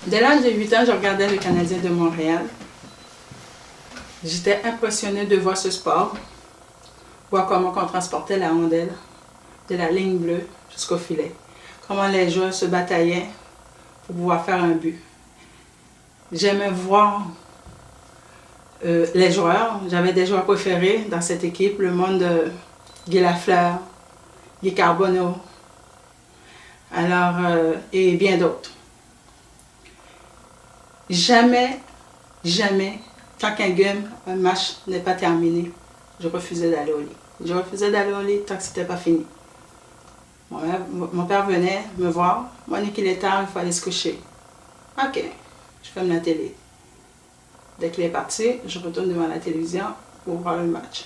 Dès l'âge de 8 ans, je regardais le Canadien de Montréal. J'étais impressionnée de voir ce sport, voir comment on transportait la rondelle de la ligne bleue jusqu'au filet, comment les joueurs se bataillaient pour pouvoir faire un but. J'aimais voir les joueurs. J'avais des joueurs préférés dans cette équipe, le monde de Guy Lafleur, Guy Carbonneau, et bien d'autres. Jamais, tant un match n'est pas terminé, je refusais d'aller au lit. Je refusais d'aller au lit tant que c'était pas fini. Mon père venait me voir. Monique, il est tard, il faut aller se coucher. Ok, je ferme la télé. Dès qu'il est parti, je retourne devant la télévision pour voir le match.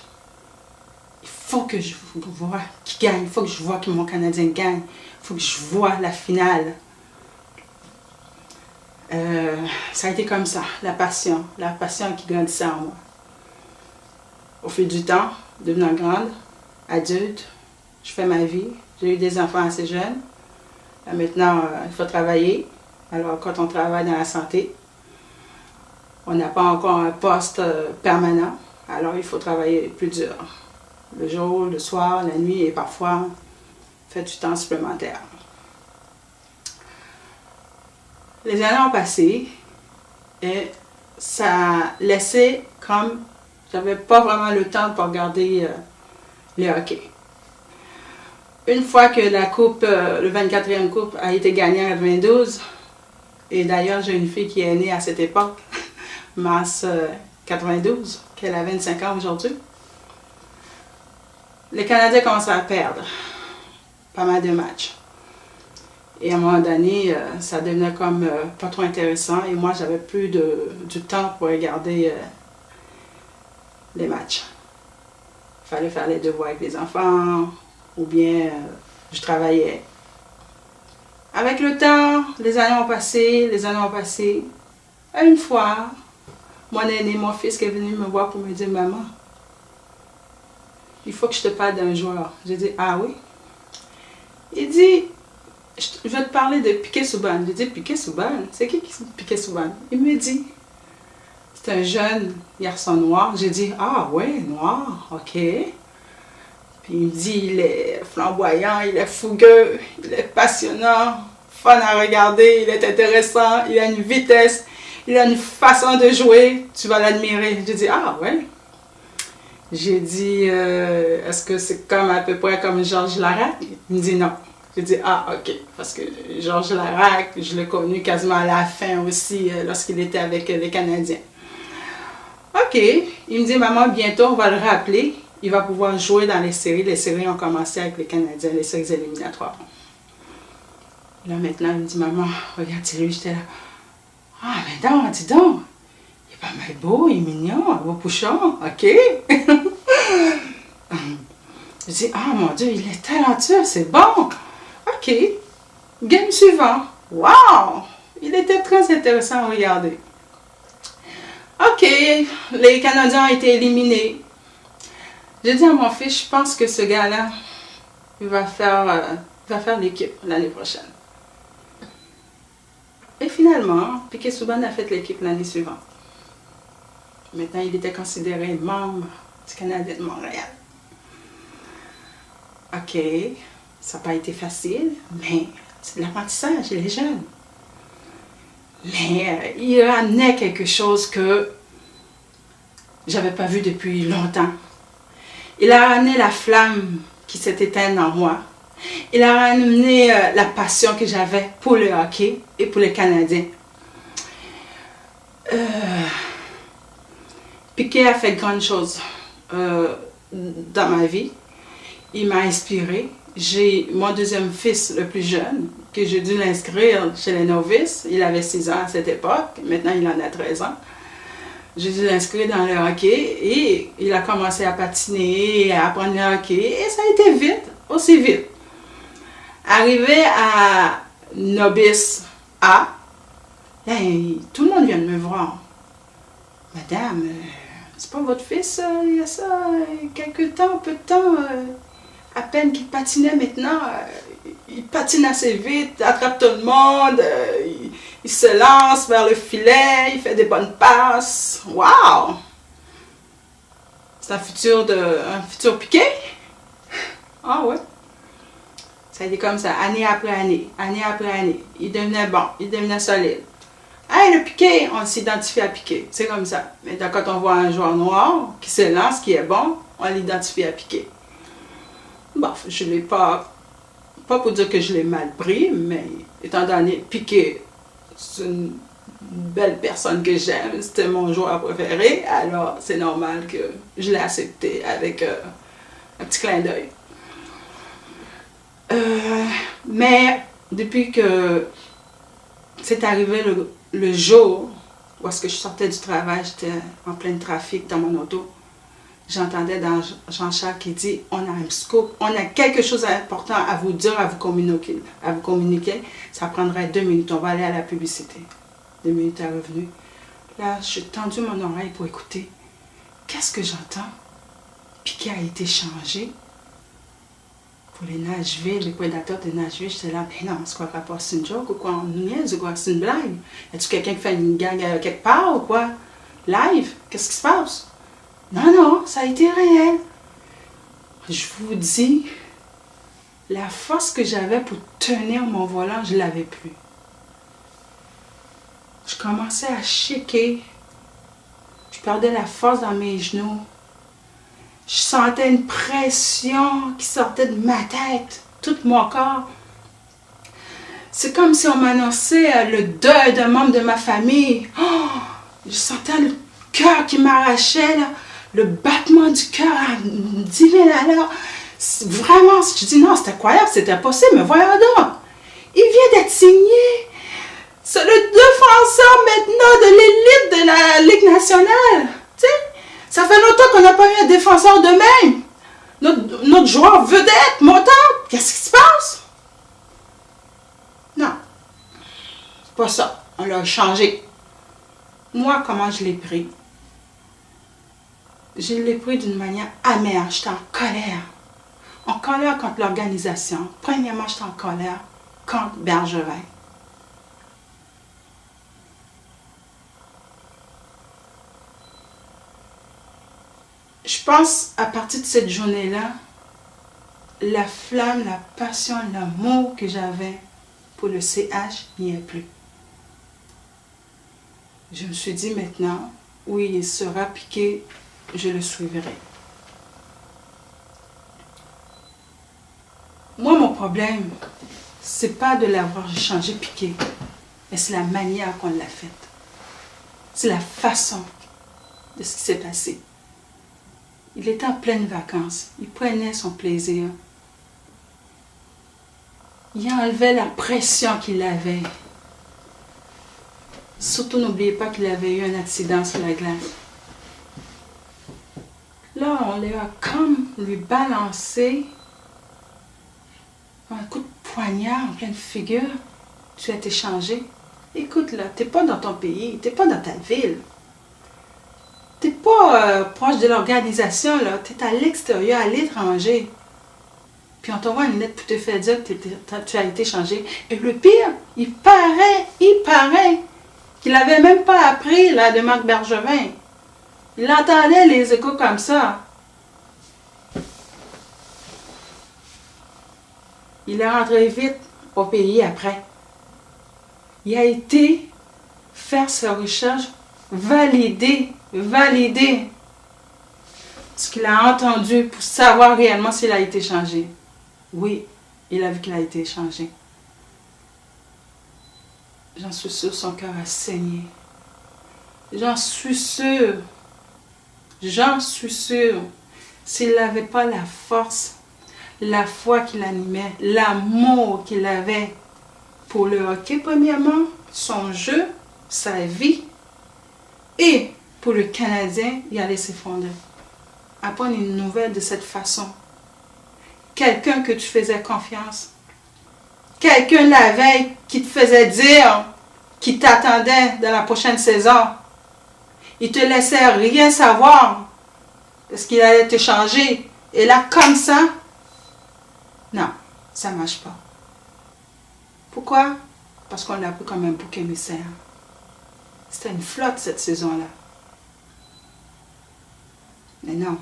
Il faut que je vois qui gagne. Il faut que je vois que mon Canadien gagne. Il faut que je vois la finale. Ça a été comme ça, la passion qui grandissait en moi. Au fil du temps, devenant grande, adulte, je fais ma vie. J'ai eu des enfants assez jeunes. Maintenant, il faut travailler. Alors, quand on travaille dans la santé, on n'a pas encore un poste permanent. Alors, il faut travailler plus dur. Le jour, le soir, la nuit et parfois, faire du temps supplémentaire. Les années ont passé et ça a laissé comme j'avais pas vraiment le temps pour regarder le hockey. Une fois que la coupe, le 24e coupe a été gagnée en 92, et d'ailleurs j'ai une fille qui est née à cette époque, mars 92, qu'elle a 25 ans aujourd'hui, les Canadiens commençaient à perdre pas mal de matchs. Et à un moment donné, ça devenait comme pas trop intéressant et moi j'avais plus du temps pour regarder les matchs. Il fallait faire les devoirs avec les enfants ou bien je travaillais. Avec le temps, les années ont passé. Une fois, mon aîné, mon fils qui est venu me voir pour me dire « Maman, il faut que je te parle d'un joueur. » J'ai dit « Ah oui? » Il dit « Je vais te parler de Piquet Souban. » J'ai dit « Piquet Souban? C'est qui Piquet Souban? » Il me dit « C'est un jeune garçon noir. » J'ai dit « Ah ouais, noir, ok. » Puis il me dit « Il est flamboyant, il est fougueux, il est passionnant, fun à regarder, il est intéressant, il a une vitesse, il a une façon de jouer, tu vas l'admirer. » J'ai dit « Ah ouais. » J'ai dit « Est-ce que c'est comme à peu près comme Georges Laraque? » Il me dit « Non. » J'ai dit « Ah, ok. » Parce que Georges Laraque, je l'ai connu quasiment à la fin aussi, lorsqu'il était avec les Canadiens. Ok. Il me dit « Maman, bientôt, on va le rappeler. Il va pouvoir jouer dans les séries. Les séries ont commencé avec les Canadiens, les séries éliminatoires. » Là, maintenant, il me dit « Maman, regarde-lui. » J'étais là. « Ah, mais non, dis donc. Il est pas mal beau, il est mignon, un beau pouchon. Ok. » Je dis « Ah, mon Dieu, il est talentueux, c'est bon. » Ok. Game suivant. Wow! Il était très intéressant à regarder. Ok. Les Canadiens ont été éliminés. J'ai dit à mon fils, je pense que ce gars-là, il va faire l'équipe l'année prochaine. Et finalement, Piquet Souban a fait l'équipe l'année suivante. Maintenant, il était considéré membre du Canadien de Montréal. Ok, ça n'a pas été facile, mais c'est de l'apprentissage, il est jeune. Mais il amenait quelque chose que j'avais pas vu depuis longtemps. Il a ramené la flamme qui s'est éteinte en moi. Il a ramené la passion que j'avais pour le hockey et pour les Canadiens. Piquet a fait de grandes choses dans ma vie. Il m'a inspiré. J'ai mon deuxième fils, le plus jeune, que j'ai dû l'inscrire chez les novices. Il avait 6 ans à cette époque. Maintenant, il en a 13 ans. J'ai dû l'inscrire dans le hockey et il a commencé à patiner, à apprendre le hockey. Et ça a été vite, aussi vite. Arrivé à Novice A, tout le monde vient de me voir. Madame, c'est pas votre fils, il y a ça, quelques temps, peu de temps, à peine qu'il patinait maintenant, il patine assez vite, attrape tout le monde, il se lance vers le filet, il fait des bonnes passes. Wow! C'est un futur Piqué? Ah ouais. Ça a été comme ça, année après année, année après année. Il devenait bon, il devenait solide. Hey, le Piqué, on s'identifie à Piqué. C'est comme ça. Mais quand on voit un joueur noir qui se lance, qui est bon, on l'identifie à Piqué. Bon, je ne l'ai pas pour dire que je l'ai mal pris, mais étant donné Piqué, c'est une belle personne que j'aime, c'était mon joueur préféré, alors c'est normal que je l'ai accepté avec un petit clin d'œil. Mais depuis que c'est arrivé le jour où est-ce que je sortais du travail, j'étais en plein trafic dans mon auto, j'entendais dans Jean-Charles qui dit « On a un scoop, on a quelque chose d'important à vous dire, à vous communiquer. Ça prendrait 2 minutes, on va aller à la publicité. » 2 minutes est revenu. Là, j'ai tendu mon oreille pour écouter. Qu'est-ce que j'entends? Piqué a été changé pour les Nashville, les prédateurs de Nashville. J'étais là, ben non, c'est quoi le rapport? C'est une joke ou quoi? On nous niaise ou quoi? C'est une blague? Y a-tu quelqu'un qui fait une gang quelque part ou quoi? Live? Qu'est-ce qui se passe? Non, non, ça a été réel. Je vous dis, la force que j'avais pour tenir mon volant, je ne l'avais plus. Je commençais à shaker. Je perdais la force dans mes genoux. Je sentais une pression qui sortait de ma tête, tout mon corps. C'est comme si on m'annonçait le deuil d'un membre de ma famille. Oh, je sentais le cœur qui m'arrachait, là. Le battement du cœur à 10 000 à l'heure. Vraiment, je dis non, c'est incroyable, c'est impossible, mais voyons donc. Il vient d'être signé. C'est le défenseur maintenant de l'élite de la Ligue nationale. Tu sais, ça fait longtemps qu'on n'a pas eu un défenseur de même. Notre joueur vedette, montant. Qu'est-ce qui se passe? Non, c'est pas ça. On l'a changé. Moi, comment je l'ai pris? Je l'ai pris d'une manière amère. J'étais en colère. En colère contre l'organisation. Premièrement, j'étais en colère contre Bergevin. Je pense, à partir de cette journée-là, la flamme, la passion, l'amour que j'avais pour le CH n'y est plus. Je me suis dit maintenant, oui, il sera Piqué, je le suivrai. Moi, mon problème, c'est pas de l'avoir changé Piqué, mais c'est la manière qu'on l'a faite. C'est la façon de ce qui s'est passé. Il était en pleine vacances. Il prenait son plaisir. Il enlevait la pression qu'il avait. Surtout, n'oubliez pas qu'il avait eu un accident sur la glace. Là, on lui a comme lui balancé un coup de poignard en pleine figure. Tu as été changé. Écoute, là, t'es pas dans ton pays, t'es pas dans ta ville. T'es pas proche de l'organisation, là. T'es à l'extérieur, à l'étranger. Puis on t'envoie une lettre pour te faire dire que tu as été changé. Et le pire, il paraît qu'il n'avait même pas appris là, de Marc Bergevin. Il entendait les échos comme ça. Il est rentré vite au pays après. Il a été faire ses recherches, valider ce qu'il a entendu pour savoir réellement s'il a été changé. Oui, il a vu qu'il a été changé. J'en suis sûre, son cœur a saigné. J'en suis sûre. S'il n'avait pas la force, la foi qu'il animait, l'amour qu'il avait pour le hockey, premièrement, son jeu, sa vie, et pour le Canadien, il allait s'effondrer. Apprendre une nouvelle de cette façon. Quelqu'un que tu faisais confiance. Quelqu'un la veille qui te faisait dire qu'il t'attendait dans la prochaine saison. Il te laissait rien savoir parce qu'il allait te changer. Et là, comme ça, non, ça ne marche pas. Pourquoi? Parce qu'on l'a pris comme un bouc émissaire. C'était une flotte cette saison-là. Mais non,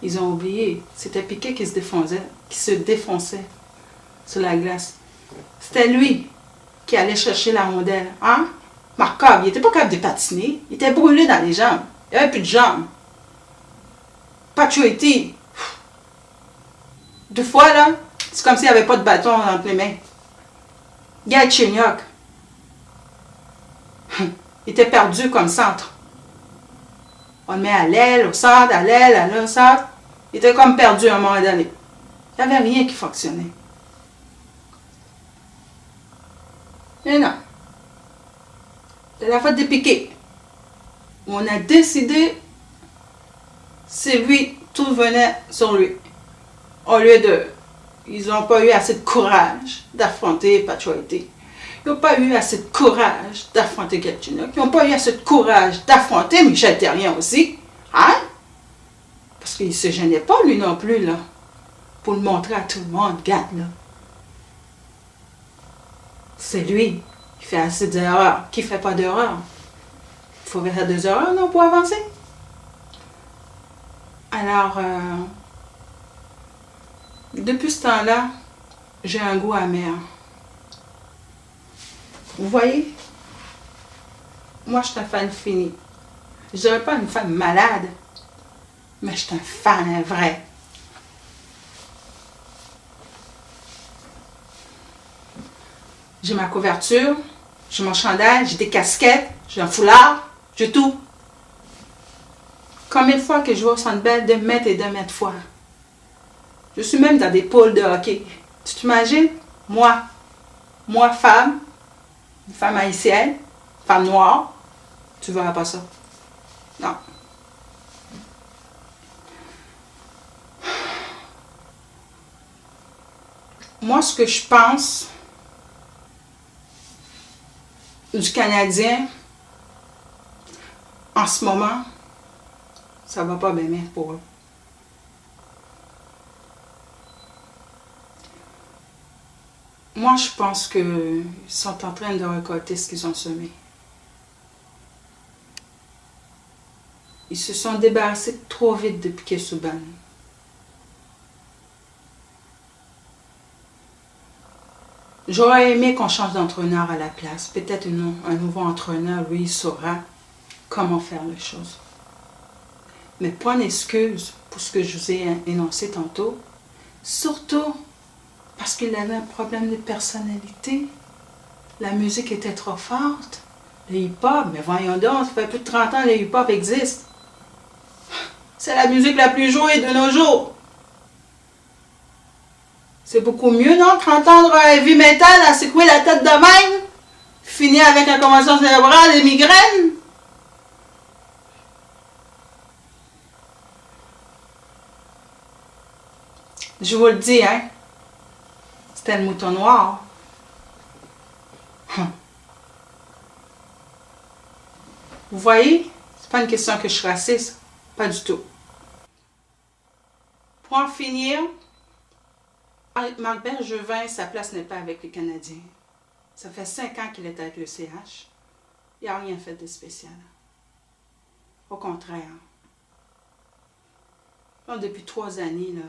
ils ont oublié. C'était Piquet qui se défonçait sur la glace. C'était lui qui allait chercher la rondelle. Hein? Markov, il n'était pas capable de patiner. Il était brûlé dans les jambes. Il n'avait plus de jambes. Pacioretty. 2 fois, là, c'est comme s'il n'y avait pas de bâton entre les mains. Galchenyuk. Il était perdu comme centre. On le met à l'aile, au centre, à l'aile, au centre. Il était comme perdu à un moment donné. Il n'y avait rien qui fonctionnait. Mais non. C'est la faute des Piquet. On a décidé, c'est lui, tout venait sur lui. Au lieu de... Ils n'ont pas eu assez de courage d'affronter Pacioretty. Ils n'ont pas eu assez de courage d'affronter Galchenyuk. Ils n'ont pas eu assez de courage d'affronter Michel Therrien aussi. Hein? Parce qu'il ne se gênait pas, lui non plus, là. Pour le montrer à tout le monde. Regarde, là. C'est lui qui fait assez d'erreurs. Qui ne fait pas d'erreurs. Il faut faire des erreurs, non, pour avancer. Alors, depuis ce temps-là, j'ai un goût amer. Vous voyez? Moi, je suis un fan fini. Je dirais pas une fan malade, mais je suis un fan vrai. J'ai ma couverture, j'ai mon chandail, j'ai des casquettes, j'ai un foulard, j'ai tout. Combien de fois que je vais au Centre Bell 2 mètres et 2 mètres fois? Je suis même dans des pôles de hockey. Tu t'imagines? Moi, femme, une femme haïtienne, femme noire, tu verras pas ça. Non. Moi, ce que je pense du Canadien, en ce moment, ça va pas bien pour eux. Moi, je pense qu'ils sont en train de récolter ce qu'ils ont semé. Ils se sont débarrassés trop vite de Piquet Souban. J'aurais aimé qu'on change d'entraîneur à la place. Peut-être un nouveau entraîneur, lui, il saura comment faire les choses. Mais point d'excuse pour ce que je vous ai énoncé tantôt. Surtout parce qu'il avait un problème de personnalité. La musique était trop forte. Le hip-hop, mais voyons donc, ça fait plus de 30 ans que le hip-hop existe. C'est la musique la plus jouée de nos jours. C'est beaucoup mieux, non, qu'entendre un heavy metal à secouer la tête de même, finir avec une commotion cérébrale et migraine. Je vous le dis, hein, c'était le mouton noir. Vous voyez, c'est pas une question que je suis raciste, pas du tout. Pour en finir, Marc Bergevin, sa place n'est pas avec les Canadiens. Ça fait 5 ans qu'il est avec le CH. Il n'a rien fait de spécial. Au contraire. Là, depuis 3 années, là,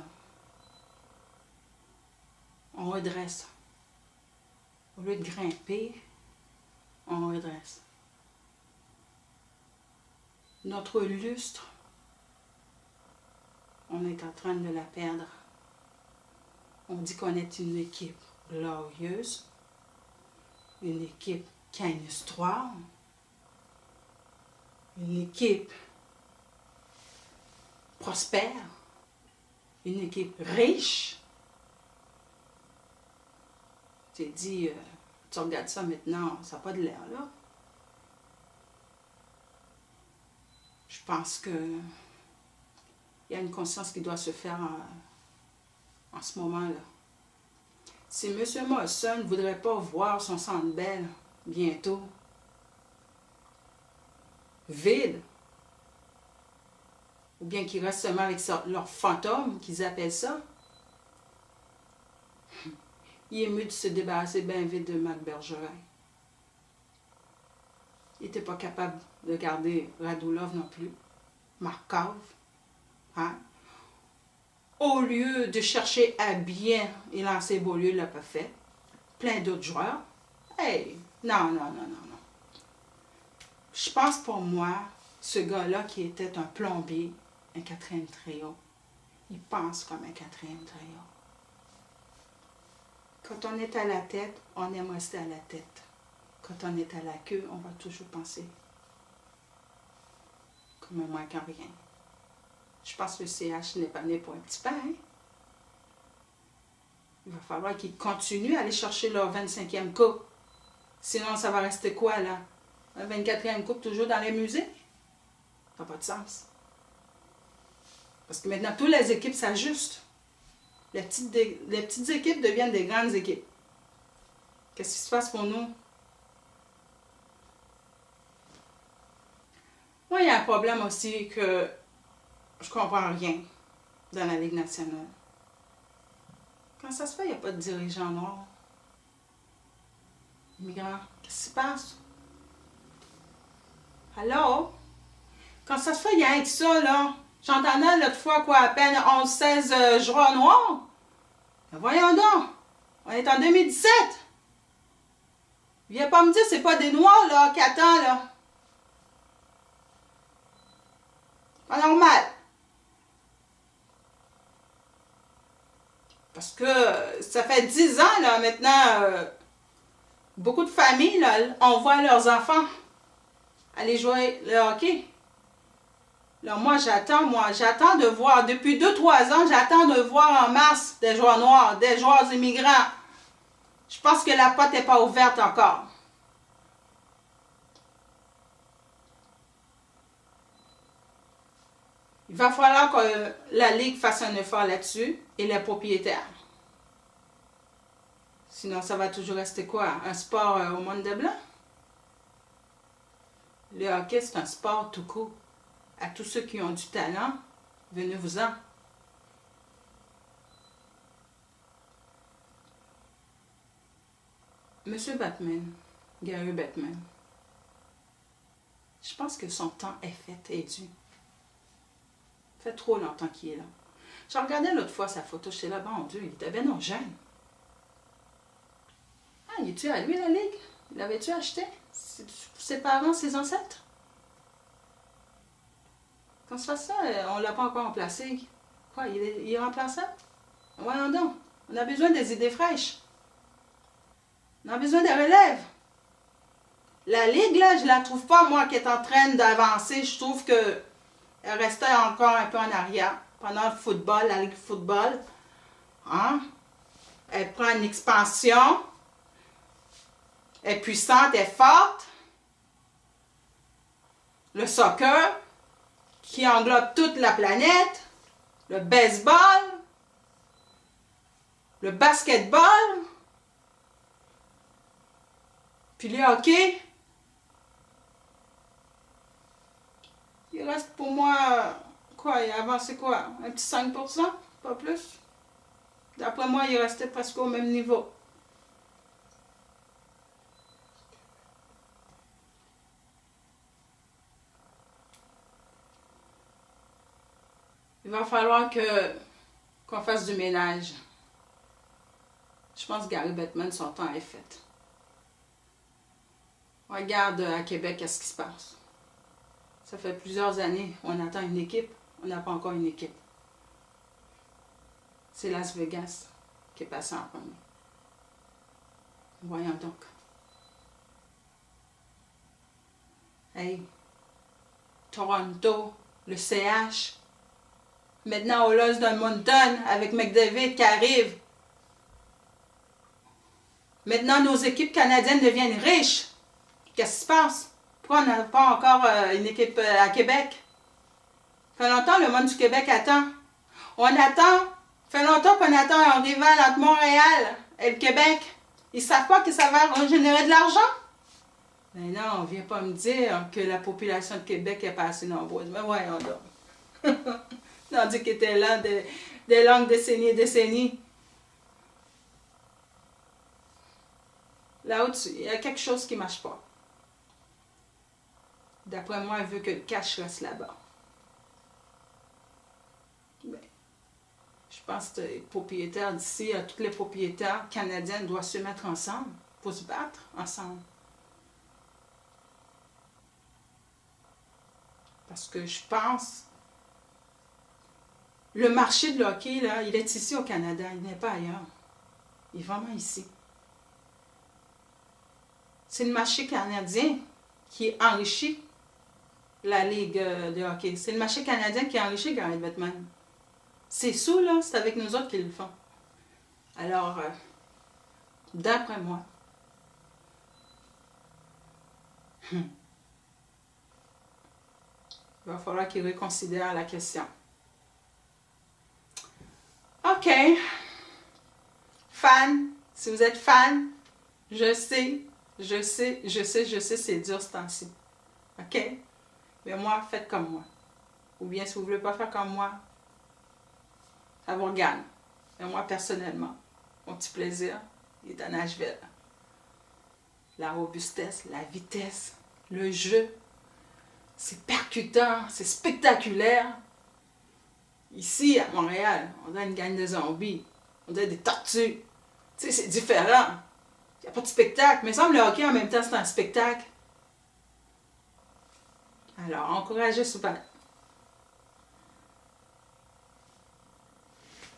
on redresse. Au lieu de grimper, on redresse. Notre lustre, on est en train de la perdre. On dit qu'on est une équipe glorieuse, une équipe qui a une histoire, une équipe prospère, une équipe riche. J'ai dit, tu regardes ça maintenant, ça n'a pas de l'air là. Je pense que il y a une conscience qui doit se faire en ce moment-là. Si M. Molson ne voudrait pas voir son Centre Bell bientôt vide, ou bien qu'il reste seulement avec leur fantôme, qu'ils appellent ça, Il est mieux de se débarrasser bien vite de Marc Bergevin. Il n'était pas capable de garder Radulov non plus. Markov. Hein? Au lieu de chercher à bien lancer Beaulieu, il l'a pas fait. Plein d'autres joueurs. Hey, non. Je pense pour moi, ce gars-là qui était un plombier, un quatrième trio, il pense comme un quatrième trio. Quand on est à la tête, on aime rester à la tête. Quand on est à la queue, on va toujours penser comme un moins qu'en rien. Je pense que le CH n'est pas né pour un petit pain. Hein? Il va falloir qu'ils continuent à aller chercher leur 25e coupe. Sinon, ça va rester quoi, là? Un 24e coupe toujours dans les musées? Ça n'a pas de sens. Parce que maintenant, toutes les équipes s'ajustent. Les petites équipes deviennent des grandes équipes. Qu'est-ce qui se passe pour nous? Moi, il y a un problème aussi que je comprends rien dans la Ligue nationale. Quand ça se fait, il n'y a pas de dirigeant noir. Immigrant, qu'est-ce qui se passe? Allô? Quand ça se fait, il y a un que ça, là. J'entendais l'autre fois, quoi, à peine 11-16 joueurs noirs. Mais voyons donc, on est en 2017. Viens pas me dire, c'est pas des noirs, là, qui attendent, là. Pas normal. Parce que ça fait 10 ans, là, maintenant, beaucoup de familles, là, envoient leurs enfants aller jouer le hockey. Là, moi, j'attends de voir, depuis 2-3 ans, j'attends de voir en masse des joueurs noirs, des joueurs immigrants. Je pense que la porte n'est pas ouverte encore. Il va falloir que la Ligue fasse un effort là-dessus et les propriétaires. Sinon, ça va toujours rester quoi? Un sport au monde de blanc? Le hockey, c'est un sport tout court. À tous ceux qui ont du talent, venez-vous-en. Monsieur Bettman, Gary Bettman, je pense que son temps est fait et dû. Ça fait trop longtemps qu'il est là. Je regardais l'autre fois sa photo, j'étais là, bon Dieu, il était bien non jeune. Ah, il est-tu à lui, la Ligue? L'avais-tu acheté? Ses parents, ses ancêtres? Quand ça se fait ça, on ne l'a pas encore remplacé. Quoi, il est remplaçable? Voyons donc, on a besoin des idées fraîches. On a besoin des relèves. La Ligue, là, je la trouve pas, moi, qui est en train d'avancer. Je trouve que elle restait encore un peu en arrière. Pendant le football, la Ligue de football, hein? Elle prend une expansion. Elle est puissante, elle est forte. Le soccer, qui englobe toute la planète. Le baseball. Le basketball. Puis le hockey. Il reste pour moi, quoi, il a avancé quoi? Un petit 5%? Pas plus? D'après moi, il restait presque au même niveau. Il va falloir qu'on fasse du ménage. Je pense que Gary Bettman, son temps est fait. Regarde à Québec, qu'est-ce qui se passe. Ça fait plusieurs années, on attend une équipe, on n'a pas encore une équipe. C'est Las Vegas qui est passé en premier. Voyons donc. Hey, Toronto, le CH, maintenant au Lost de Moncton avec McDavid qui arrive. Maintenant, nos équipes canadiennes deviennent riches. Qu'est-ce qui se passe? Pourquoi on n'a pas encore une équipe à Québec? Ça fait longtemps le monde du Québec attend. On attend. Ça fait longtemps qu'on attend un rival entre Montréal et le Québec. Ils ne savent pas que ça va générer de l'argent? Mais non, on ne vient pas me dire que la population de Québec est pas assez nombreuse. Mais voyons donc. Tandis qu'ils étaient là des longues décennies et décennies. Là où il y a quelque chose qui ne marche pas. D'après moi, elle veut que le cash reste là-bas. Ben, je pense que les propriétaires d'ici, tous les propriétaires canadiens doivent se mettre ensemble pour se battre ensemble. Parce que je pense, le marché de hockey, là, il est ici au Canada, il n'est pas ailleurs. Il est vraiment ici. C'est le marché canadien qui enrichit la Ligue de hockey. C'est le marché canadien qui enrichit Gary Bettman. C'est sous, là, c'est avec nous autres qu'ils le font. Alors, d'après moi, il va falloir qu'ils reconsidèrent la question. OK. Fan, si vous êtes fan, je sais, c'est dur ce temps-ci. OK? Mais moi, faites comme moi. Ou bien, si vous ne voulez pas faire comme moi, ça vous regarde. Mais moi, personnellement, mon petit plaisir, il est à Nashville. La robustesse, la vitesse, le jeu, c'est percutant, c'est spectaculaire. Ici, à Montréal, on a une gang de zombies, on a des tortues. Tu sais, c'est différent. Il n'y a pas de spectacle. Mais il semble le hockey en même temps, c'est un spectacle. Alors, encouragez souvent